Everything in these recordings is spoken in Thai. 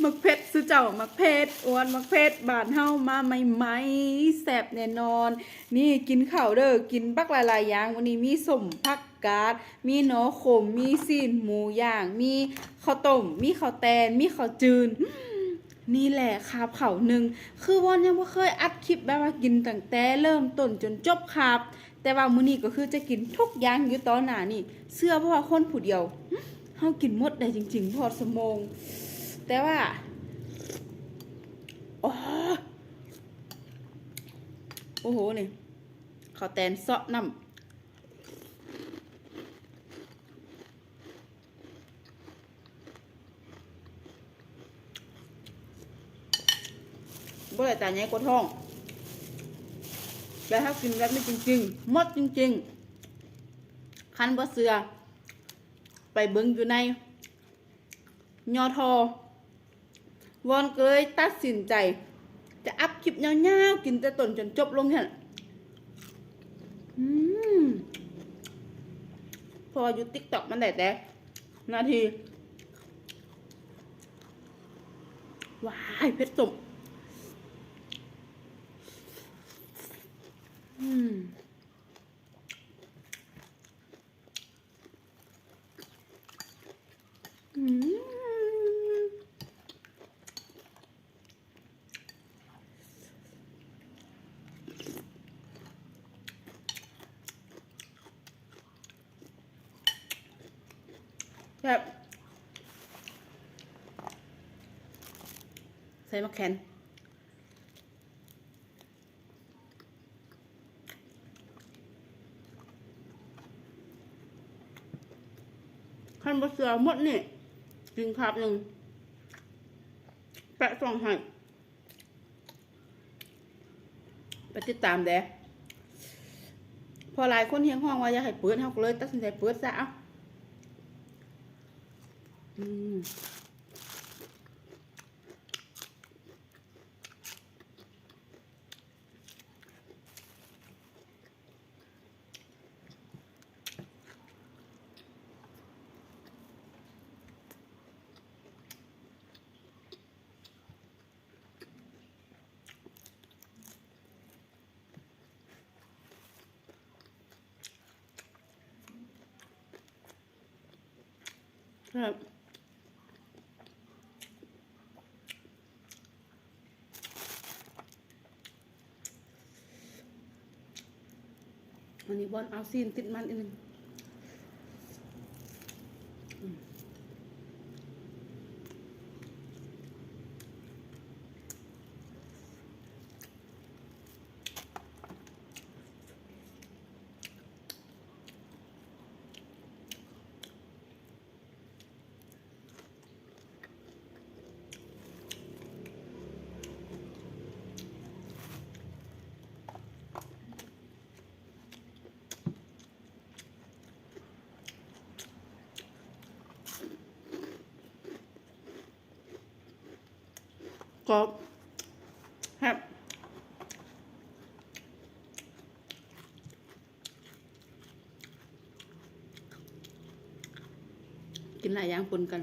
มักเผ็ดซื้อเจ้ามักเผ็ดอ้วนมักเผ็ดบานเฮามาใหม่ๆแซ่บแน่นอน นี่กินข้าวเด้อกินบักหลายๆอย่างวันนี้มีส้มผักกาดมีหน่อขมมีซีนหมูย่างมีข้าวต้มมีข้าวแตนมีข้าวจืนนี่แหละคาบเขาหนึ่งคือวอนยังไม่เคยอัดคลิปแบบว่ากินตั้งแต่เริ่มต้นจนจบคาบแต่ว่ามื้อนี้ก็คือจะกินทุกอย่างอยู่ตอนหน้านี่เสื้อเพราะว่าคนผู้เดียวเฮากินหมดได้จริงๆพอสมองแต่ว่าโอ้โหนี่ข้าวแตนเซาะน้ำบ่ได้ตาใหญ่กว่าท้องแต่ถ้ากินแบบนี้จริงๆหมดจริงๆคันบ่เสือไปเบิ่งอยู่ในยอทอวอนก็เลยตัดสินใจจะอัพคลิปยาวๆกินแต่ต้นจนจบลงเนี่ยพออยู่ TikTok มันได้แต่นาทีว้ายเผ็ดสมแบบใส่มะแขนขั้นบะเสือหมดนี่กินคาบหนึ่งแปะซองให้ไปติดตามเด้พอหลายคนเฮียงห้องว่าอยากให้เปิดเขาก็เลยตัดสินใจเปิดซะเอาครับวันนี้บอลเอาซีนติดมันอีกนึงก็ครับกินหลายอย่างปนกัน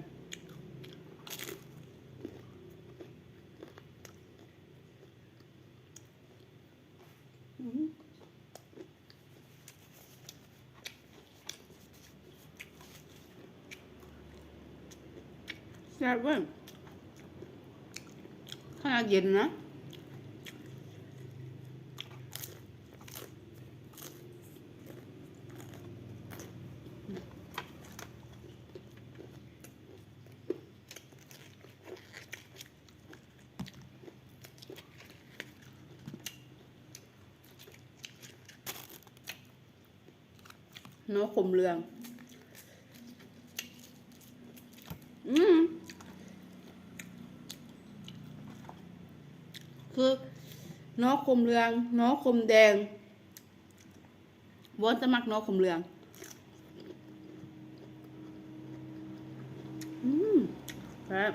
แซ่บเว้ยขนาดเย็นนะเนาะขมเรืองคือน้อคมเรืองน้อคมแดงวอนจะมักน้อคมเรืองครับ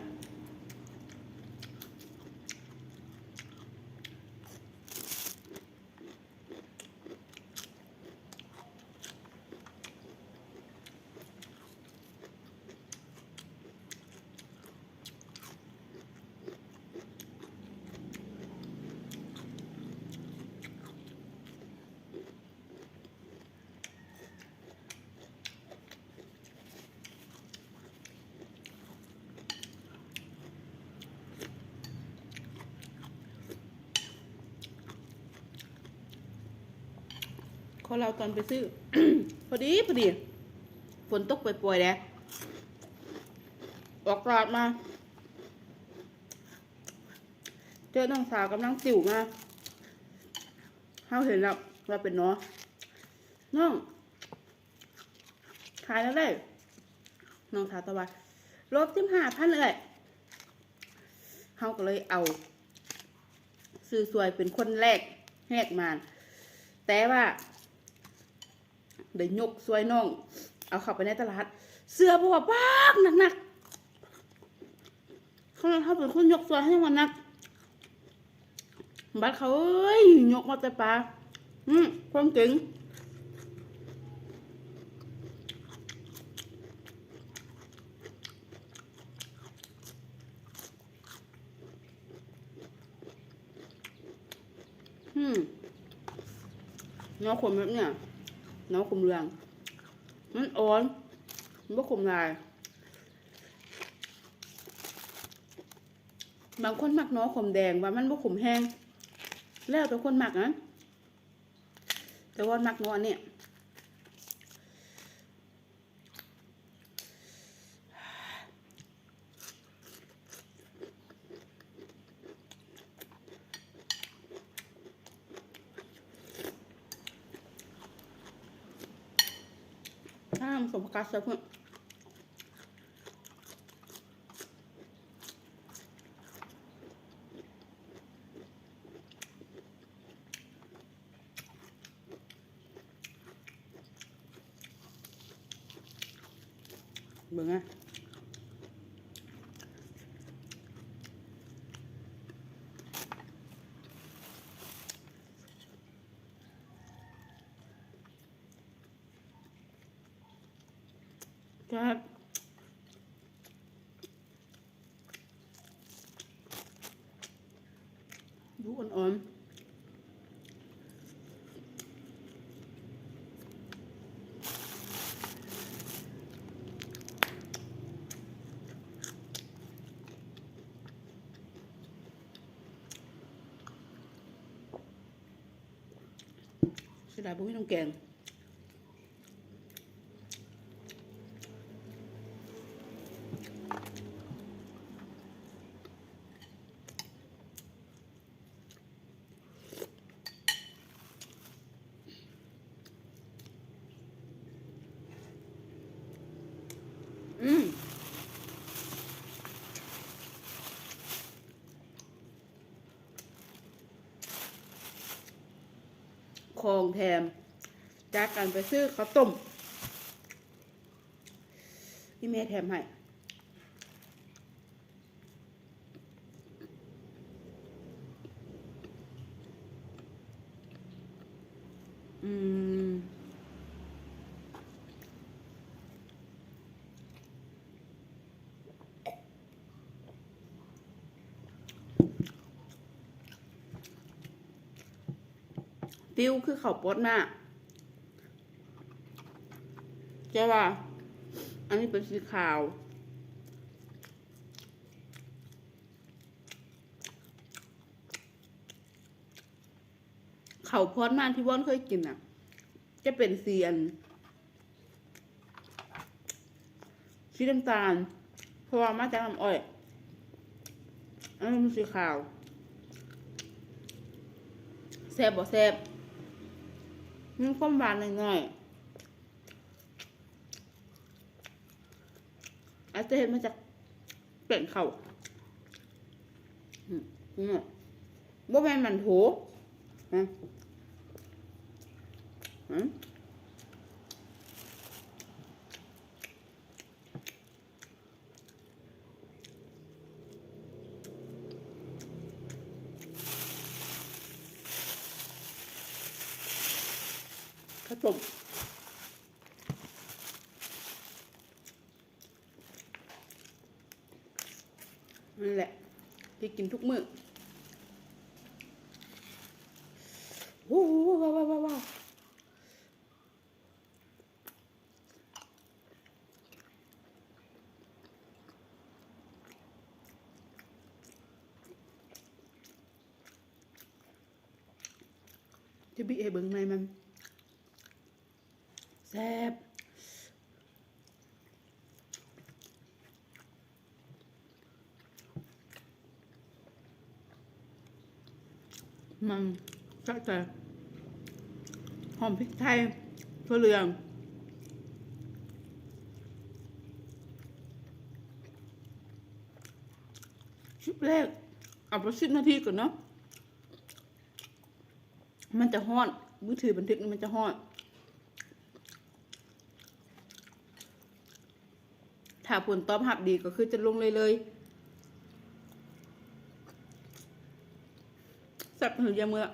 เขาเราตอนไปซื้อ พอดีฝนตกปล่อยๆแล้วออกตลาดมาเจอน้องสาวกำลังจิ๋วมาเขาเห็นแล้วว่าเป็นน้องขายแล้วได้น้องสาวตะวันลบ15,000เลยเขาก็เลยเอาซื้อสวยเป็นคนแรกมาแต่ว่าเดี๋ยวยกสวยน้องเอาเข้าไปในตลาดเสื้อบัวปากหนักเขาเป็นคนยกสวยให้มันหนักบัดเขายกมาแต่ปลาความเก่งน้องขมแบบเนี้ยน้องขมเรืองมันอ่อนมันไม่ขมลายบางคนมักน้องขมแดงว่ามันไม่ขมแห้งแล้วแต่คนมักนะแต่ว่ามักน้องเนี่ยถ้าสมกัดเสร็จเพื่อนเบิ่งอ่ะครับดูอ่อนๆเสียดายบุ้ยน้ำแกงของแถมจากกันไปซื้อข้าวต้มที่แม่แถมให้ฟิวคือข้าวปดมากใช่ป่ะอันนี้เป็นสีขาวข้าวพดมากที่ว่อนเคยกินอ่ะจะเป็นสีน้ำตาลเพราะว่ามาจากน้ำอ้อยอันนี้มันสีขาวแซ่บบ่แซ่บมีความหวานหน่อยๆอาจจะเห็นมาจากเปลือกข้าวบ่แม่นมันโถนะข้าวต้มนั่นแหละที่กินทุกมื้อโอ้โหว้าวจะบีเอเบิ้งในมัน แซ่บมันก็จะหอมพริกไทยถั่วเหลืองชุดแรกเอาไป10 นาทีก่อนเนาะมันจะฮ้อนมือถือบันทึกมันจะฮ้อนถ้าผลตอบรับดีก็คือจะลงเลยแซ่บถึงยาเมื่อ